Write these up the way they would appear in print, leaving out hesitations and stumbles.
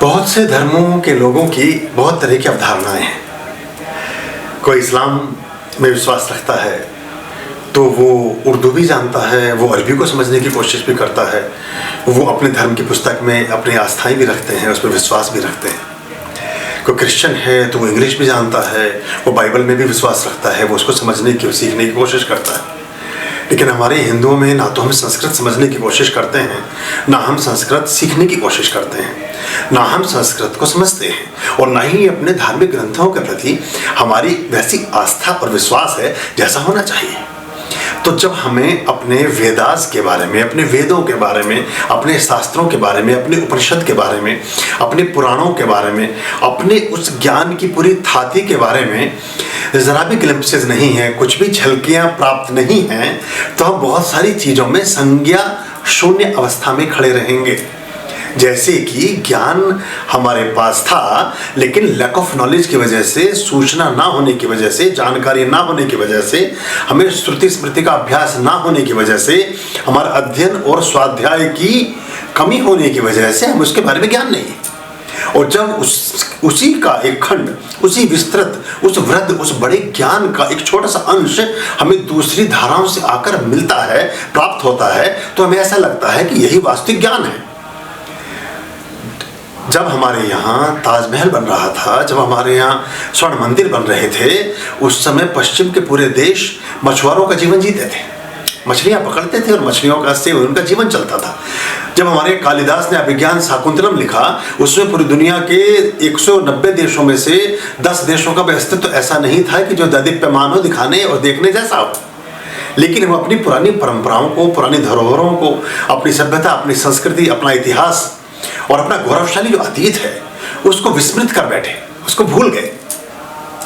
बहुत से धर्मों के लोगों की बहुत तरह की अवधारणाएं हैं। कोई इस्लाम में विश्वास रखता है तो वो उर्दू भी जानता है, वो अरबी को समझने की कोशिश भी करता है, वो अपने धर्म की पुस्तक में अपनी आस्थाएं भी रखते हैं, उसमें विश्वास भी रखते हैं। कोई क्रिश्चियन है तो वो इंग्लिश भी जानता है, वो बाइबल में भी विश्वास रखता है, वो उसको समझने की सीखने की कोशिश करता है। लेकिन हमारे हिंदुओं में ना तो हम संस्कृत समझने की कोशिश करते हैं, ना हम संस्कृत सीखने की कोशिश करते हैं, ना हम संस्कृत को समझते हैं, और ना ही अपने धार्मिक ग्रंथों के प्रति हमारी वैसी आस्था और विश्वास है जैसा होना चाहिए। तो जब हमें अपने वेदास के बारे में, अपने वेदों के बारे में, अपने शास्त्रों के बारे में, अपने उपनिषद के बारे में, अपने पुराणों के बारे में, अपने उस ज्ञान की पूरी थाती के बारे में ज़रा भी ग्लिम्पसेस नहीं है, कुछ भी झलकियाँ प्राप्त नहीं हैं, तो हम बहुत सारी चीज़ों में संज्ञा शून्य अवस्था में खड़े रहेंगे। जैसे कि ज्ञान हमारे पास था, लेकिन लैक ऑफ नॉलेज की वजह से, सूचना ना होने की वजह से, जानकारी ना होने की वजह से, हमें श्रुति स्मृति का अभ्यास ना होने की वजह से, हमारा अध्ययन और स्वाध्याय की कमी होने की वजह से हम उसके बारे में ज्ञान नहीं है। और जब उसी का एक खंड, उसी विस्तृत, उस वृद्ध, उस बड़े ज्ञान का एक छोटा सा अंश हमें दूसरी धाराओं से आकर मिलता है, प्राप्त होता है, तो हमें ऐसा लगता है कि यही वास्तविक ज्ञान है। जब हमारे यहाँ ताजमहल बन रहा था, जब हमारे यहाँ स्वर्ण मंदिर बन रहे थे, उस समय पश्चिम के पूरे देश मछुआरों का जीवन जीते थे, मछलियाँ पकड़ते थे और मछलियों का से उनका जीवन चलता था। जब हमारे कालिदास ने अभिज्ञान शाकुंतलम लिखा, उसमें पूरी दुनिया के 190 देशों में से 10 देशों का अस्तित्व तो ऐसा नहीं था कि जो दैदीप्यमान हो, दिखाने और देखने जैसा हो, लेकिन वो अपनी पुरानी परंपराओं को, पुरानी धरोहरों को, अपनी सभ्यता, अपनी संस्कृति, अपना इतिहास और अपना गौरवशाली जो अतीत है उसको विस्मृत कर बैठे, उसको भूल गए।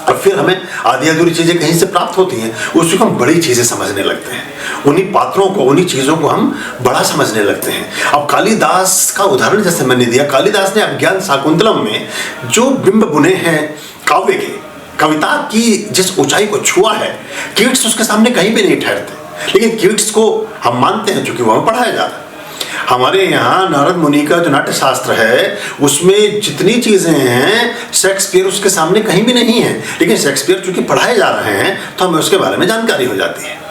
और फिर हमें आधी अधूरी चीज़ें कहीं से प्राप्त होती हैं, उसको हम बड़ी चीज़ें समझने लगते हैं, उन्हीं पात्रों को, उन्हीं चीज़ों को हम बड़ा समझने लगते हैं। अब कालिदास का उदाहरण जैसे मैंने दिया, कालिदास ने अभिज्ञान शाकुंतलम में जो बिंब बुने हैं काव्य के, कविता की जिस ऊंचाई को छुआ है, कीट्स उसके सामने कहीं भी नहीं ठहरते। लेकिन कीट्स को हम मानते हैं क्योंकि वो हमें पढ़ाया जाता है। हमारे यहाँ नारद मुनि का जो नाट्य शास्त्र है, उसमें जितनी चीज़ें हैं शेक्सपियर उसके सामने कहीं भी नहीं है, लेकिन शेक्सपियर चूंकि पढ़ाए जा रहे हैं तो हमें उसके बारे में जानकारी हो जाती है।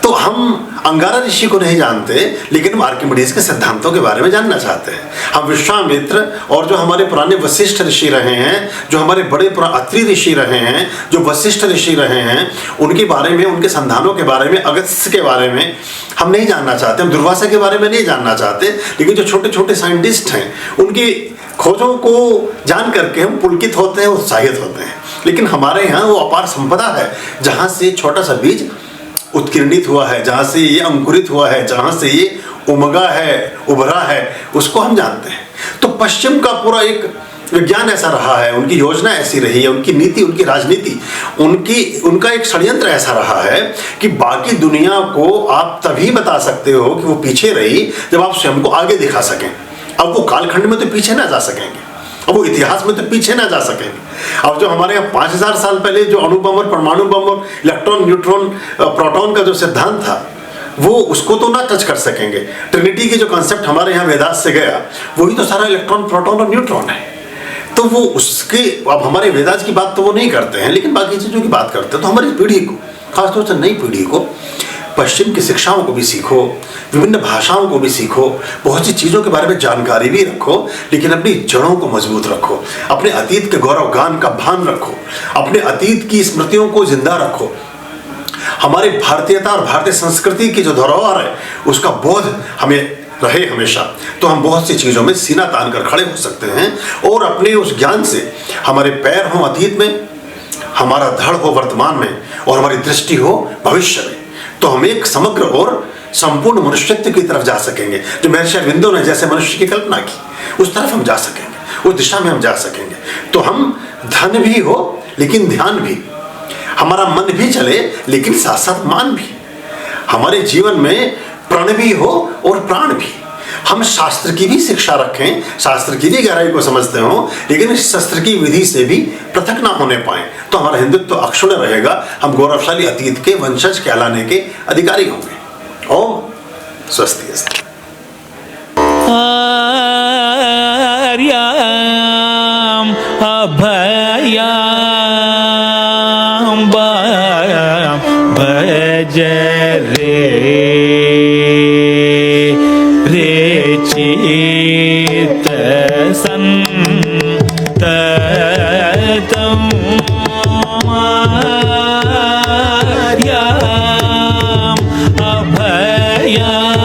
तो हम अंगारा ऋषि को नहीं जानते, लेकिन हम आर्किमिडीज के सिद्धांतों के बारे में जानना चाहते हैं। हम विश्वामित्र और जो हमारे पुराने वशिष्ठ ऋषि रहे हैं, जो हमारे बड़े पुराने अत्रि ऋषि रहे हैं, जो वशिष्ठ ऋषि रहे हैं, उनके बारे में, उनके संधानों के बारे में, अगस्त्य के बारे में हम नहीं जानना चाहते, हम दुर्वासा के बारे में नहीं जानना चाहते। लेकिन जो छोटे छोटे साइंटिस्ट हैं, उनकी खोजों को जान करके हम पुलकित होते हैं, उत्साहित होते हैं। लेकिन हमारे यहाँ वो अपार संपदा है, जहाँ से छोटा सा बीज उत्कीर्णित हुआ है, जहाँ से ये अंकुरित हुआ है, जहाँ से ये उमगा है, उभरा है, उसको हम जानते हैं। तो पश्चिम का पूरा एक विज्ञान ऐसा रहा है, उनकी योजना ऐसी रही है, उनकी नीति, उनकी राजनीति, उनका एक षड्यंत्र ऐसा रहा है कि बाकी दुनिया को आप तभी बता सकते हो कि वो पीछे रही जब आप स्वयं को आगे दिखा सकें। अब वो कालखंड में तो पीछे ना जा सकेंगे, अब वो इतिहास में तो पीछे ना जा सकेंगे। अब जो हमारे यहाँ 5000 साल पहले जो अणु बम और परमाणु बम और इलेक्ट्रॉन, न्यूट्रॉन, प्रोटॉन का जो सिद्धांत था, वो उसको तो ना टच कर सकेंगे। ट्रिनिटी के जो कॉन्सेप्ट हमारे यहाँ वेदास से गया, वही तो सारा इलेक्ट्रॉन, प्रोटॉन और न्यूट्रॉन है। तो वो उसके, अब हमारे वेदास की बात तो वो नहीं करते हैं, लेकिन बाकी चीज़ों की बात करते हैं। तो हमारी पीढ़ी को, खासतौर से नई पीढ़ी को, पश्चिम की शिक्षाओं को भी सीखो, विभिन्न भाषाओं को भी सीखो, बहुत सी चीज़ों के बारे में जानकारी भी रखो, लेकिन अपनी जड़ों को मजबूत रखो, अपने अतीत के गौरव गान का भान रखो, अपने अतीत की स्मृतियों को जिंदा रखो। हमारी भारतीयता और भारतीय संस्कृति की जो धरोहर है, उसका बोध हमें रहे हमेशा, तो हम बहुत सी चीज़ों में सीना तान कर खड़े हो सकते हैं। और अपने उस ज्ञान से हमारे पैर हों अतीत में, हमारा धड़ हो वर्तमान में, और हमारी दृष्टि हो भविष्य में, तो हम एक समग्र और संपूर्ण मनुष्यत्व की तरफ जा सकेंगे। जो महर्षि अरविंदो ने जैसे मनुष्य की कल्पना की, उस तरफ हम जा सकेंगे, उस दिशा में हम जा सकेंगे। तो हम धन भी हो लेकिन ध्यान भी, हमारा मन भी चले लेकिन साथ साथ मान भी, हमारे जीवन में प्रण भी हो और प्राण भी। हम शास्त्र की भी शिक्षा रखें, शास्त्र की भी गहराई को समझते हो, लेकिन इस शस्त्र की विधि से भी पृथक ना होने पाए, तो हमारा हिंदुत्व अक्षुण्ण रहेगा। हम गौरवशाली अतीत के वंशज कहलाने के अधिकारी होंगे। ओम स्वस्ति। अभयाम्बा भज रे चित्त संततम् मार्याम् अभयाम्बा